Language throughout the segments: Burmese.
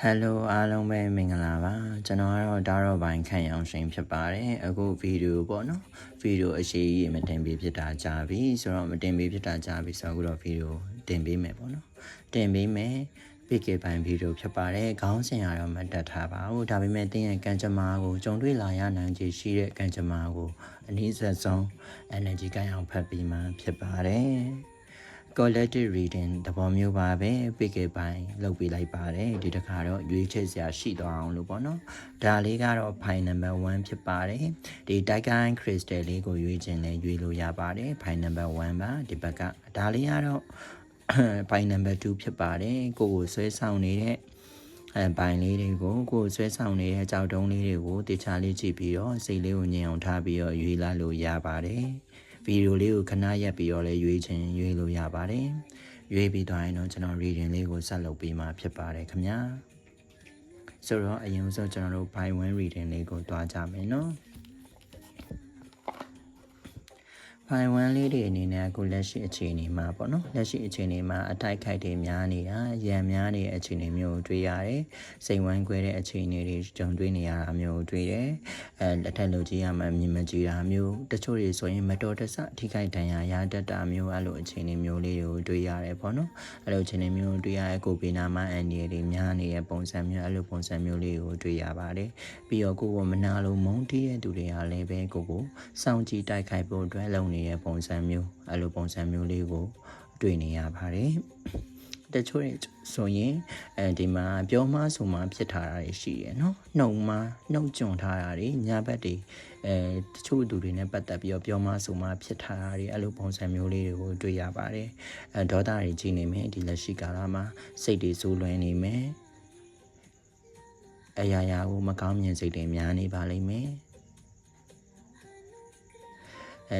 Hello အားလုံးပဲမင်္ဂလာပါကျွန်တော်ကတော့ဒါတော့ဘိုင်းခန့်ရောင်ရှင်ဖြစ်ပါတယ်အခုဗီဒီယိုပေါ့နော်ဗီဒီယိုအရှိကြီးမတင်ပေးဖြစ်တာကြာပြီဆိုတော့မတင်ပေးဖြစ်တာကြာပြီဆိုတော့အခုတော့ဗီဒီယိုတင်ပေးမယ်ပေါ့နော်တင်ပေးမယ် PK ဘိုင်းဗီဒီယိုဖြစ်ပါတယ်ခေါင်းစဉ်ကတော့မတက်ထားပါဘူးဒါပေမဲ့တင်းရဲ့ကံကြမ္မာကိုကြုံတွေ့လာရနိုင်ခြေရှိတဲ့ကံကြမ္မာကိုအနည်းဆက်ဆုံး energy ကိုင်းအောင်ဖတ်ပြီးမှဖြစ်ပါတယ် collective reading တဘောမျိုးပါပဲ PK ပိုင်းလုပ်ပေးလိုက်ပါတယ်ဒီတစ်ခါတော့ရွေးချယ်စရာရှိသွားအောင်လို့ပေါ့နော်ဒါလေးကတော့ file number 1ဖြစ်ပါတယ်ဒီ Titan crystal လေးကိုရွေးခြင်းလဲရွေးလို့ရပါတယ် file number 1ပါဒီဘက်ကဒါလေးကတော့ file number 2ဖြစ်ပါတယ်ကိုဆွဲဆောင်နေတဲ့ဘိုင်လေးတွေကိုကိုဆွဲဆောင်နေတဲ့ကြောက်တုံးလေးတွေကိုတခြားလေးကြည့်ပြီးတော့စိတ်လေးကိုငြိမ်အောင်ထားပြီးတော့ရွေးလာလို့ရပါတယ်ဗီဒီယိုလေးကိုခဏရပ်ပြီးတော့လည်းရွေးလို့ရပါတယ်ရွေးပြီးသွားရင်တော့ကျွန်တော် reading လေးကိုဆက်လုပ်ပေးမှာဖြစ်ပါတယ်ခင်ဗျာဆိုတော့အရင်ဆုံးကျွန်တော်တို့ by one reading လေးကိုတွားကြမယ်နော်by one လေးတွေအနေနဲ့အခုလက်ရှိအခြေအနေမှာပေါ့နော်လက်ရှိအခြေအနေမှာအတိုက်ခိုက်တွေများနေတာရံများနေတဲ့အခြေအနေမျိုးကိုတွေ့ရတယ်စိတ်ဝမ်းကွဲတဲ့အခြေအနေတွေကြုံတွေ့နေရတာမျိုးကိုတွေ့တယ်လက်ထက်လူကြီးရမှမြင်မကြည့်တာမျိုးတချို့တွေဆိုရင်မတော်တဆထိခိုက်ဒဏ်ရာရတတ်တာမျိုးအဲ့လိုအခြေအနေမျိုးလေးတွေကိုတွေ့ရတယ်ပေါ့နော်အဲ့လိုအခြေအနေမျိုးတွေ့ရတဲ့ကိုပေနာမအန်ဒီတွေများနေတဲ့ပုံစံမျိုးအဲ့လိုပုံစံမျိုးလေးကိုတွေ့ရပါတယ်ပြီးတော့ကိုမနာလို့မုန်းတီးတဲ့သူတွေကလည်းပဲကိုစောင့်ကြည့်တိုက်ခိုက်ဖို့အတွက်လုပ်နေတဲ့ပုံစံမျိုးအဲ့လိုပုံစံမျိုးလေးကိုတွေ့နေရပါတယ်တချို့ဆိုရင်ဒီမှာပြောမဆိုမှဖြစ်ထားတာတွေရှိရယ်နော်နှုတ်မှာနှုတ်ကြုံထားတာတွေညာဘက်တွေတချို့သူတွေနဲ့ပတ်သက်ပြီးတော့ပြောမဆိုမှဖြစ်ထားတာတွေအဲ့လိုပုံစံမျိုးလေးတွေကိုတွေ့ရပါတယ်ဒေါသတွေကြီးနေမယ်ဒီလက်ရှိကာလမှာစိတ်တွေစိုးလွှမ်းနေမယ်အရာရာကိုမကောင်းမြင်စိတ်တွေများနေပါလိမ့်မယ်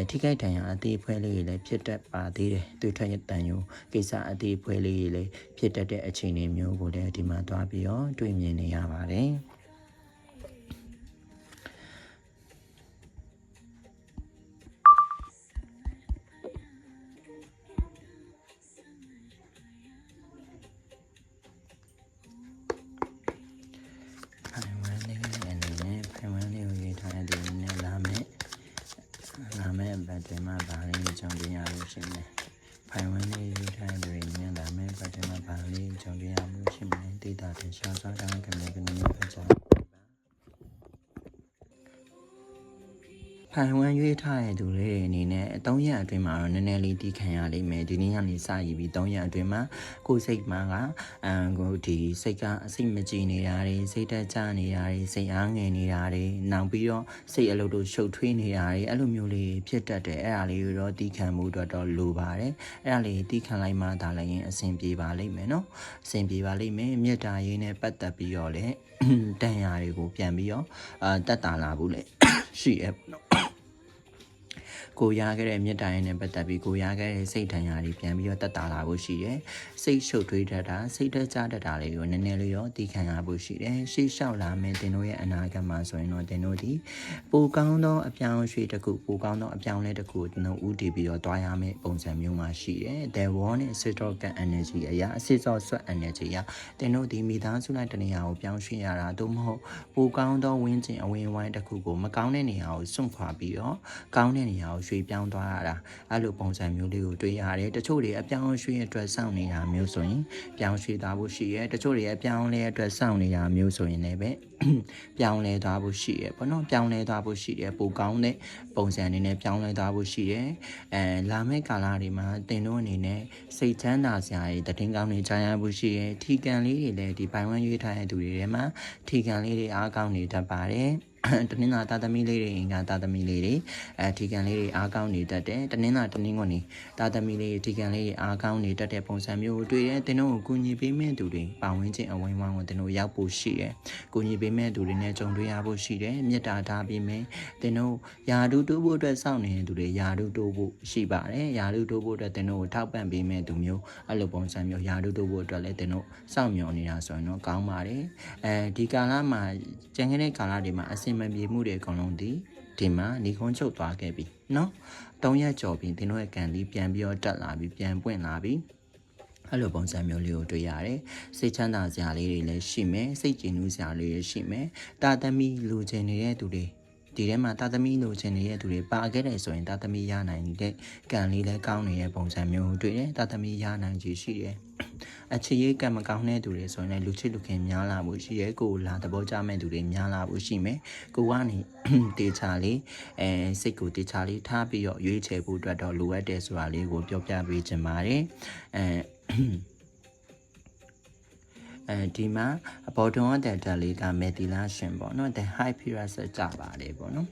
ထိခိုက်ဒဏ်ရာအသေးဖွဲလေးတွေလည်းဖြစ်တတ်ပါသေးတယ်တွေ့ထွက်ရတန်ယုံကိစ္စအသေးဖွဲလေးတွေလည်းဖြစ်တတ်တဲ့အခြေအနေမျိုးကိုလည်းဒီမှာသွားပြီးတော့တွေ့မြင်နေရပါတယ်ဒီမှာဘာလေးကြောင့်ပြရလို့ရှိနေဖိုင်ဝန်းလေးယူထားတဲ့တွေနဲ့လာမယ်ပတ်တယ်မှာဘာလေးကြောင့်ပြရလို့ရှိနေဒေတာတင်ရှားစားတဲ့ကနေ့ကနေပတ်ကြဖိုင်ဝန်းရွေးထားတဲ့သူတွေအနေနဲ့3ရက်အတွင်းမှာတော့နည်းနည်းလေးတီးခံရလိမ့်မယ်ဒီနေ့ကနေစရည်ပြီး3ရက်အတွင်းမှာကိုယ်စိတ်မှာကိုဒီစိတ်ကအစိတ်မကြည်နေတာတွေစိတ်တက်ကြနေတာတွေစိတ်အားငယ်နေတာတွေနောက်ပြီးတော့စိတ်အလုပ်တို့ရှုပ်ထွေးနေတာတွေအဲ့လိုမျိုးလေးဖြစ်တတ်တယ်အဲ့ဒါလေးကိုတော့တီးခံမှုတော့လိုပါတယ်အဲ့ဒါလေးတီးခံလိုက်မှဒါလည်းရင်အဆင်ပြေပါလိမ့်မယ်နော်အဆင်ပြေပါလိမ့်မယ်မေတ္တာရေးနဲ့ပတ်သက်ပြီးတော့လည်းတန်ရာတွေကိုပြန်ပြီးတော့တက်တာလာဘူးလေရှိရပေါ့နော်ကိုရခဲ့တဲ့မြတ်တိုင်းနဲ့ပတ်သက်ပြီးကိုရခဲ့တဲ့စိတ်ထန်ရာတွေပြန်ပြီးတော့တက်တာလာဖို့ရှိတယ်။စိတ်ရှုပ်ထွေးတတ်တာစိတ်တက်ကြတတ်တာလေးကိုနည်းနည်းလေးရောတည်ခံရဖို့ရှိတယ်။ရှေ့လျှောက်လာမယ်တင်တို့ရဲ့အနာဂတ်မှာဆိုရင်တော့တင်တို့ဒီပိုကောင်းသောအပြောင်းရွှေ့တစ်ခုပိုကောင်းသောအပြောင်းလဲတစ်ခုတင်တို့ဦးတည်ပြီးတော့တွားရမယ့်ပုံစံမျိုးမှာရှိတယ်။ The War နဲ့ Citrocan Energy အရာအစစ်စောဆွတ် Energy အရာတင်တို့ဒီမိသားစုလိုက်တနေရာကိုပြောင်းရွှေ့ရတာတို့မဟုတ်ပိုကောင်းသောဝင်းကျင်အဝင်းဝိုင်းတစ်ခုကိုမကောင်းတဲ့နေရာကိုစွန့်ခွာပြီးတော့ကောင်းတဲ့နေရာကိုရွှေ့ပြောင်းသွားရတာအဲ့လိုပုံစံမျိုးလေးကိုတွေ့ရတယ်တချို့တွေအပြောင်းရွှေ့အတွက်စောင့်နေတာမျိုးဆိုရင်ပြောင်းရွှေ့သွားဖို့ရှိရဲတချို့တွေအပြောင်းလဲအတွက်စောင့်နေတာမျိုးဆိုရင်လည်းပဲပြောင်းလဲသွားဖို့ရှိရဲပေါ့နော်ပြောင်းလဲသွားဖို့ရှိတယ်ပိုကောင်းတဲ့ပုံစံအနေနဲ့ပြောင်းလဲသွားဖို့ရှိတယ်လာမယ့်ကာလတွေမှာတင်တို့အနေနဲ့စိတ်ချမ်းသာစရာတွေတည်င်းကောင်းတွေကြားရဖို့ရှိရဲထီကန်လေးတွေလည်းဒီပိုင်ဝမ်းရွေးထားတဲ့သူတွေထဲမှာထီကန်လေးတွေအားကောင်းနေတတ်ပါတယ်တနင်္လာသားသမီးလေးတွေအင်္ဂါသားသမီးလေးတွေထီကန်လေးတွေအားကောင်းနေတတ်တယ်တနင်္လာတနင်္ဂနွေသားသမီးလေးထီကန်လေးတွေအားကောင်းနေတတ်တဲ့ပုံစံမျိုးကိုတွေ့တယ်တင်တို့ကိုကူညီပေးမဲ့သူတွေပါဝင်ခြင်းအဝိုင်းဝိုင်းကိုတင်တို့ရောက်ဖို့ရှိတယ်ကူညီပေးမဲ့သူတွေနဲ့ကြုံတွေ့ရဖို့ရှိတယ်မေတ္တာထားပြီးမယ်တင်တို့ယာတုတိုးဖို့အတွက်စောင့်နေတဲ့သူတွေယာတုတိုးဖို့ရှိပါတယ်ယာတုတိုးဖို့အတွက်တင်တို့ကိုထောက်ပံ့ပေးမဲ့သူမျိုးအဲ့လိုပုံစံမျိုးယာတုတိုးဖို့အတွက်လည်းတင်တို့စောင့်မျှော်နေတာဆိုရင်တော့ကောင်းပါတယ်ဒီကာလမှာကျန်ခဲ့တဲ့ကာလတွေမှာအဆင်မပြေမှုတွေအကုန်လုံးဒီမှာနေခွန်းချုပ်သွားခဲ့ပြီเนาะ3ရက်ကျော်ပြီသင်တို့ရဲ့ကန်လေးပြန်ပြီးတော့တက်လာပြီပြန်ပွင့်လာပြီ အဲ့လိုပုံစံမျိုးလေးကိုတွေ့ရတယ်စိတ်ချမ်းသာစရာလေးတွေလည်းရှိမယ်စိတ်ကြည်နူးစရာလေးတွေရှိမယ်တာသမီလူချင်နေတဲ့သူတွေဒီထဲမှာတာသမီလိုချင်နေတဲ့သူတွေပါခဲ့တယ်ဆိုရင်တာသမီရနိုင်တဲ့ကံလေးလည်းကောင်းနေတဲ့ပုံစံမျိုးတွေ့တယ်တာသမီရနိုင်ခြေရှိတယ်အခြေရေးကံမကောင်းတဲ့သူတွေဆိုရင်လည်းလူချစ်လူခင်များလာဖို့ရှိရဲကိုလာသဘောကျမဲ့သူတွေများလာဖို့ရှိမယ်ကိုကနေတေချာလေးစိတ်ကိုတေချာလေးထားပြီးတော့ရွေးချယ်ဖို့အတွက်တော့လိုအပ်တယ်ဆိုတာလေးကိုပြောပြပေးချင်ပါတယ်ဒီမှာဘော်တွန်တဲ့တက်လေးကမေတီလာရှင်ပေါ့နော်တဲ့ high period ကြပါတယ်ပေါ့နော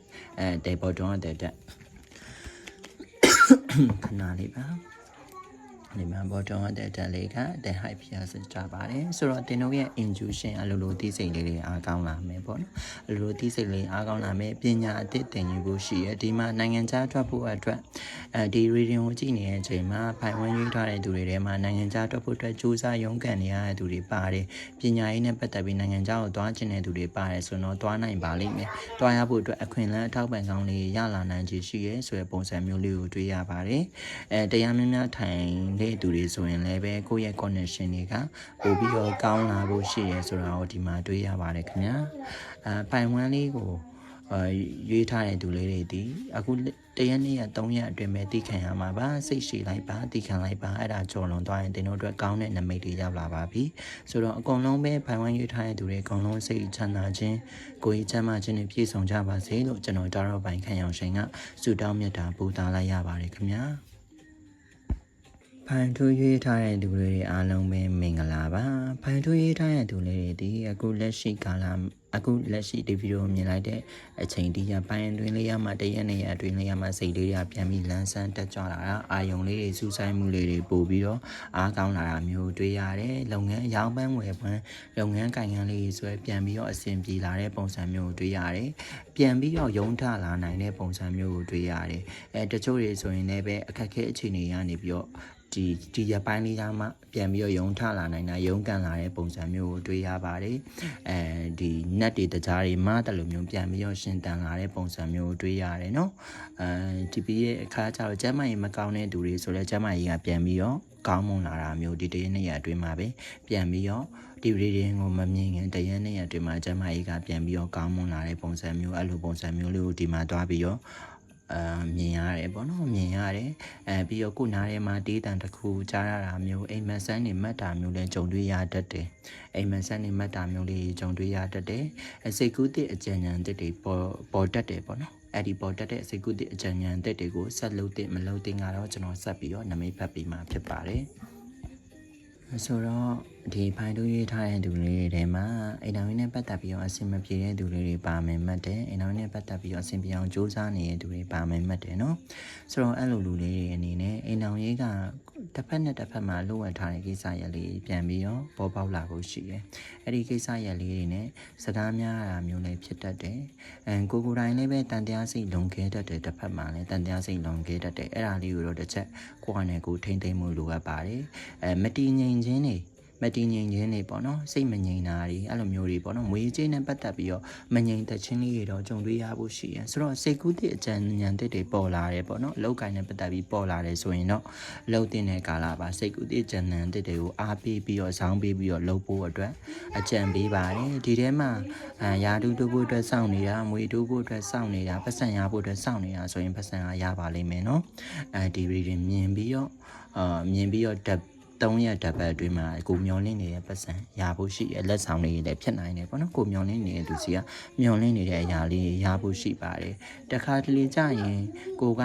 ်တဲ့ဘော်တွန်တဲ့တက်ခဏလေးပါဒီမှာဘော်တွန်တဲ့တက်လေးကတဲ့ high period ကြပါတယ်ဆိုတော့တင်တို့ရဲ့ intuition အလိုလိုသိစိတ်လေးတွေအားကောင်းလာမယ်ပေါ့နော်အလိုလိုသိစိတ်လေးအားကောင်းလာမယ်ပညာအသစ်သင်ယူဖို့ရှိရဒီမှာနိုင်ငံခြားထွက်ဖို့အတွက်ဒီ reading ကိုကြည့်နေတဲ့အချိန်မှာဖိုင်ဝန်းရွေးထားတဲ့သူတွေထဲမှာနိုင်ငံခြားထွက်ဖို့အတွက်စူးစမ်းရုန်းကန်နေရတဲ့သူတွေပါတယ်ပညာရေးနဲ့ပတ်သက်ပြီးနိုင်ငံခြားကိုသွားချင်တဲ့သူတွေပါတယ်ဆိုတော့သွားနိုင်ပါလိမ့်မယ်သွားရဖို့အတွက်အခွင့်အလမ်းအထောက်ပံ့ကောင်းလေးရလာနိုင်ခြေရှိရဲဆိုတဲ့ပုံစံမျိုးလေးကိုတွေ့ရပါတယ်တရားများများထိုင်တဲ့သူတွေဆိုရင်လည်းပဲကိုယ့်ရဲ့ connection တွေကပို့ပြီးတော့ကောင်းလာဖို့ရှိရဲဆိုတာကိုဒီမှာတွေ့ရပါတယ်ခင်ဗျာပိုင်ဝန်းလေးကိုရွေးထားတဲ့သူလေးတွေဒီအခုတရက်နေ့ရက်3ရက်အတွင်းပဲတည်ခံရမှာပါစိတ်ရှိလိုက်ပါတည်ခံလိုက်ပါအဲ့ဒါကြော်လွန်သွားရင်တင်တို့အတွက်ကောင်းတဲ့နမိတ်တွေရောက်လာပါပြီဆိုတော့အကုန်လုံးပဲဖိုင်ဝန်းရွေးထားတဲ့သူတွေအကုန်လုံးစိတ်ချမ်းသာခြင်းကိုယ်ကြီးချမ်းသာခြင်းနဲ့ပြည့်စုံကြပါစေလို့ကျွန်တော်တော်ပိုင်ခံရောင်ရှင်ကဆုတောင်းမြတ်တာပူတာလိုက်ရပါတယ်ခင်ဗျာဖိုင်ထူးရွေးထားတဲ့သူတွေအားလုံးပဲမင်္ဂလာပါဖိုင်ထူးရွေးထားတဲ့သူလေးတွေဒီအခုလက်ရှိကာလအခုလက်ရှိဒီဗီဒီယိုမြင်လိုက်တဲ့အချိန်ဒီရပိုင်းအတွင်းလေးရမှာတရက်နေ့အတွင်းလေးရမှာစိတ်လေးရပြန်ပြီးလန်းဆန်းတက်ကြွလာတာအာယုံလေးတွေစူးစိုက်မှုလေးတွေပို့ပြီးတော့အားကောင်းလာတာမျိုးတွေ့ရတယ်လုပ်ငန်းရောင်းပန်းဝယ်ပန်းလုပ်ငန်းကိုင်ငန်းလေးဆွဲပြန်ပြီးတော့အဆင်ပြေလာတဲ့ပုံစံမျိုးကိုတွေ့ရတယ်ပြန်ပြီးတော့ယုံထလာနိုင်တဲ့ပုံစံမျိုးကိုတွေ့ရတယ်တချို့တွေဆိုရင်လည်းပဲအခက်အခဲအခြေအနေကနေပြီးတော့ဒီရပိုင်းလေးကမှပြန်ပြီးတော့ယုံထလာနိုင်တာယုံကန်လာတဲ့ပုံစံမျိုးကိုတွေ့ရပါတယ်ဒီနက်တွေတကြားတွေမတလို့မျိုးပြန်ပြီးတော့ရှင်တန်လာတဲ့ပုံစံမျိုးကိုတွေ့ရတယ်နော်ဒီပြီးရဲ့အခါကျတော့ကျမကြီးမကောင်းတဲ့သူတွေဆိုလဲကျမကြီးကပြန်ပြီးတော့ကောင်းမွန်လာတာမျိုးဒီတရက်နေ့ရအတွင်းမှာပဲပြန်ပြီးတော့ဒီ reading ကိုမမြင်ခင်တရက်နေ့ရအတွင်းမှာကျမကြီးကပြန်ပြီးတော့ကောင်းမွန်လာတဲ့ပုံစံမျိုးအဲ့လိုပုံစံမျိုးလေးကိုဒီမှာတွားပြီးတော့မြင်ရတယ်ပေါ့နော်မြင်ရတယ်ပြီးတော့ကိုနားထဲမှာတေးတန်တစ်ခုကြားရတာမျိုးအိမ်မက်ဆန်းနေမှတ်တာမျိုးလည်းကြုံတွေ့ရတတ်တယ်အိမ်မက်ဆန်းနေမှတ်တာမျိုးလေးကြုံတွေ့ရတတ်တယ်စိတ်ကူးတဲ့အကြံဉာဏ်တစ်တွေပေါ်တတ်တယ်ပေါ့နော်အဲ့ဒီပေါ်တတ်တဲ့စိတ်ကူးတဲ့အကြံဉာဏ်တစ်တွေကိုဆက်လုပ်တဲ့မလုပ်တဲ့ကတော့ကျွန်တော်ဆက်ပြီးတော့နမိတ်ဖတ်ပြီးမှဖြစ်ပါတယ်ဆိုတော့ဒီဖိုင်တို့ရေးထားတဲ့သူလေးတွေထဲမှာအိမ်တော်ကြီးနဲ့ပတ်သက်ပြီးတော့အဆင်မပြေတဲ့သူလေးတွေပါမယ်မှတ်တယ်အိမ်တော်ကြီးနဲ့ပတ်သက်ပြီးတော့အဆင်ပြေအောင်စူးစမ်းနေတဲ့သူတွေပါမယ်မှတ်တယ်နော်ဆိုတော့အဲ့လိုလူလေးတွေအနေနဲ့အိမ်တော်ကြီးကတစ်ဖက်နဲ့တစ်ဖက်မှာလိုအပ်ထားတဲ့ကိစ္စရပ်လေးပြန်ပြီးတော့ပေါ်ပေါက်လာဖို့ရှိတယ်အဲ့ဒီကိစ္စရပ်လေးတွေနဲ့စကားများတာမျိုးလည်းဖြစ်တတ်တယ်ကိုယ်တိုင်လည်းပဲတန်တရားစိတ်လုံခဲတတ်တယ်တစ်ဖက်မှာလည်းတန်တရားစိတ်လုံခဲတတ်တယ်အဲ့ဒါလေးကိုတော့တစ်ချက်ကိုယ့်အနေကိုထိမ့်သိမ့်မှုလိုအပ်ပါတယ်မတည်ငြိမ်ခြင်းတွေမတည်ငြိမ်ခြင်းတွေပေါ့နော်စိတ်မငြိမ်တာတွေအဲ့လိုမျိုးတွေပေါ့နော်မွေးကြေးနဲ့ပတ်သက်ပြီးတော့မငြိမ်သက်ခြင်းလေးတွေတော့ကြုံတွေ့ရဖို့ရှိရဆိုတော့စိတ်ကူးတဲ့အကြံဉာဏ်တွေပေါ်လာတယ်ပေါ့နော်အလောက်ကိုင်းနဲ့ပတ်သက်ပြီးပေါ်လာတယ်ဆိုရင်တော့လှုပ်တဲ့ကာလပါစိတ်ကူးတဲ့အကြံဉာဏ်တွေကိုအားပေးပြီးတော့ဇောင်းပေးပြီးတော့လှုပ်ဖို့အတွက်အကြံပေးပါတယ်ဒီထဲမှာယာတူတူဖို့အတွက်စောင့်နေတာမွေတူဖို့အတွက်စောင့်နေတာပတ်စံရဖို့အတွက်စောင့်နေတာဆိုရင်ပတ်စံရပါလိမ့်မယ်နော်ဒီရီတွေမြင်ပြီးတော့3ရက်တပတ်အတွင်းမှာကိုမျောလင်းနေတဲ့ပတ်စံရဖို့ရှိရလက်ဆောင်လေးလည်းဖြစ်နိုင်တယ်ပေါ့နော်ကိုမျောလင်းနေတဲ့သူစီကမျောလင်းနေတဲ့အရာလေးရဖို့ရှိပါတယ်တခါတလေကြာရင်ကိုက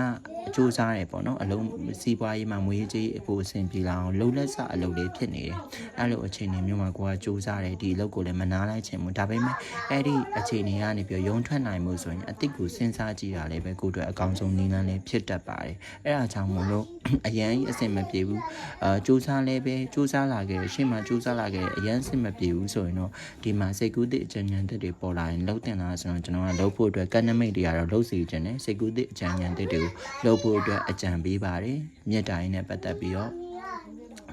စူးစမ်းတယ်ပေါ့နော်အလုံးစီးပွားရေးမှာမွေးကြေးအဖို့အဆင်ပြေလာအောင်လှုပ်လက်စအလုပ်လေးဖြစ်နေတယ်အဲ့လိုအခြေအနေမျိုးမှာကိုကစူးစမ်းတယ်ဒီအလုပ်ကိုလည်းမနာလိုက်ချင်ဘူးဒါပေမဲ့အဲ့ဒီအခြေအနေကနေပြီးရုံထွက်နိုင်မှုဆိုရင်အတိတ်ကိုစဉ်းစားကြည့်တာလည်းပဲကိုယ့်အတွက်အကောင်းဆုံးနည်းလမ်းလေးဖြစ်တတ်ပါတယ်အဲ့ဒါကြောင့်မို့လို့အရန်အဆင်မပြေဘူးစူးစမ်းလည်းပဲစူးစမ်းလာခဲ့ရှေ့မှာစူးစမ်းလာခဲ့အရန်အဆင်မပြေဘူးဆိုရင်တော့ဒီမှာစိတ်ကူးတဲ့အကြံဉာဏ်တွေပေါ်လာရင်လှုပ်တင်လာဆိုတော့ကျွန်တော်ကလှုပ်ဖို့အတွက်ကနမိတ်တွေကတော့လှုပ်စီခြင်းနဲ့စိတ်ကူးတဲ့အကြံဉာဏ်တွေကိုလှုပ်ဖို့အတွက်အကြံပေးပါတယ်မြတ်တာရင်းနဲ့ပတ်သက်ပြီးတော့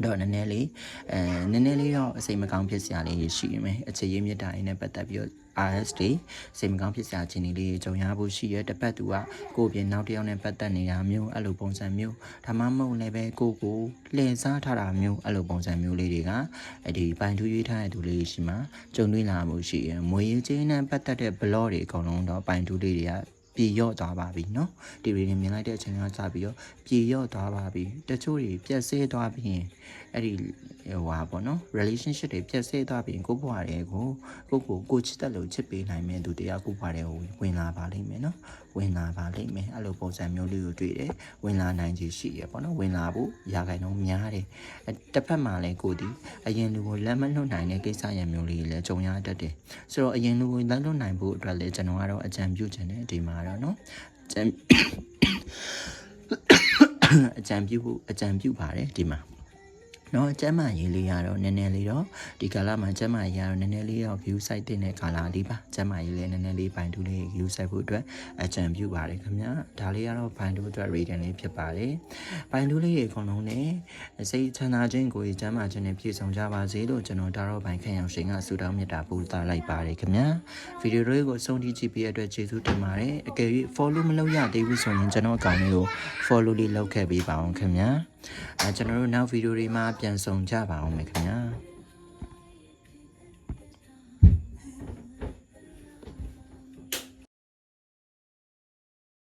တော့နည်းနည်းလေးတော့အစိမ်မကောင်းဖြစ်စရာလေးရှိနေမယ်အခြေရင်းမြစ်တာရင်းနဲ့ပတ်သက်ပြီးတော့ RS တွေစိတ်မကောင်းဖြစ်စရာအခြေအနေလေးကြုံရဖို့ရှိရတစ်ပတ်သူကကိုယ်ပြင်နောက်တစ်ယောက်နဲ့ပတ်သက်နေတာမျိုးအဲ့လိုပုံစံမျိုးဒါမှမဟုတ်လည်းပဲကိုလှည့်စားထားတာမျိုးအဲ့လိုပုံစံမျိုးလေးတွေကဒီပိုင်ထူးရွေးထားတဲ့သူလေးရှိမှကြုံတွေ့လာမှုရှိရမွေးချင်းနဲ့ပတ်သက်တဲ့ blog တွေအကုန်လုံးတော့ပိုင်ထူးလေးတွေကပြေရော့သွားပါပြီเนาะဒီရီမြင်လိုက်တဲ့အချိန်ကစပြီးတော့ပြေရော့သွားပါပြီတချို့တွေပြက်ဆဲသွားပြီးရင်အဲ့ဒီပေါ့နော် relationship တွေပြက်ဆဲသွားပြီးရင်ကိုယ့်ဘဝတွေကိုချစ်တဲ့လို့ချစ်ပေးနိုင်မယ်သူတရားကိုယ့်ဘဝတွေကိုဝင်လာပါလိမ့်မယ်เนาะဝင်လာပါလိမ့်မယ်အဲ့လိုပုံစံမျိုးလေးကိုတွေ့တယ်ဝင်လာနိုင်ခြေရှိရပေါ့နော်ဝင်လာဖို့ရာခိုင်နှုန်းများတယ်တစ်ဖက်မှာလည်းကိုဒီအရင်လူကိုလက်မလွတ်နိုင်တဲ့ကိစ္စရမျိုးလေးလည်းကြုံရတတ်တယ်ဆိုတော့အရင်လူကိုလက်လွတ်နိုင်ဖို့အတွက်လည်းကျွန်တော်ကတော့အကြံပြုချင်တယ်ဒီမှာတော့เนาะအကြံပြုပါတယ်ဒီမှာနော်ကျမ်းမာရေးလေးရတော့နည်းနည်းလေးတော့ဒီကာလမှာကျမ်းမာရေးရတော့နည်းနည်းလေးတော့ view site တဲ့ကာလလေးပါကျမ်းမာရေးလေးနည်းနည်းလေးပိုင်တူလေး view site ဖို့အတွက်အကြံပြုပါတယ်ခင်ဗျာဒါလေးကတော့ပိုင်တူအတွက် reading လေးဖြစ်ပါတယ်ပိုင်တူလေးတွေအကုန်လုံးနဲ့စိတ်ချမ်းသာခြင်းကိုယ်ကျမ်းမာခြင်းနဲ့ပြည့်စုံကြပါစေလို့ကျွန်တော်ဒါတော့ပိုင်ခန့်အောင်ရှင်ကဆုတောင်းမြတ်တာပို့သလိုက်ပါတယ်ခင်ဗျာဗီဒီယိုလေးကိုဆုံးထိကြည့်ပြီးတဲ့အတွက်ကျေးဇူးတင်ပါတယ်အကယ်၍ follow မလုပ်ရသေးဘူးဆိုရင်ကျွန်တော်အကောင့်လေးကို follow လေးလုပ်ခဲ့ပေးပါအောင်ခင်ဗျာကျွန်တော်တို့နောက်ဗီဒီယိုတွေမှာပြန်ဆုံကြပါအောင်မယ်ခင်ဗျာ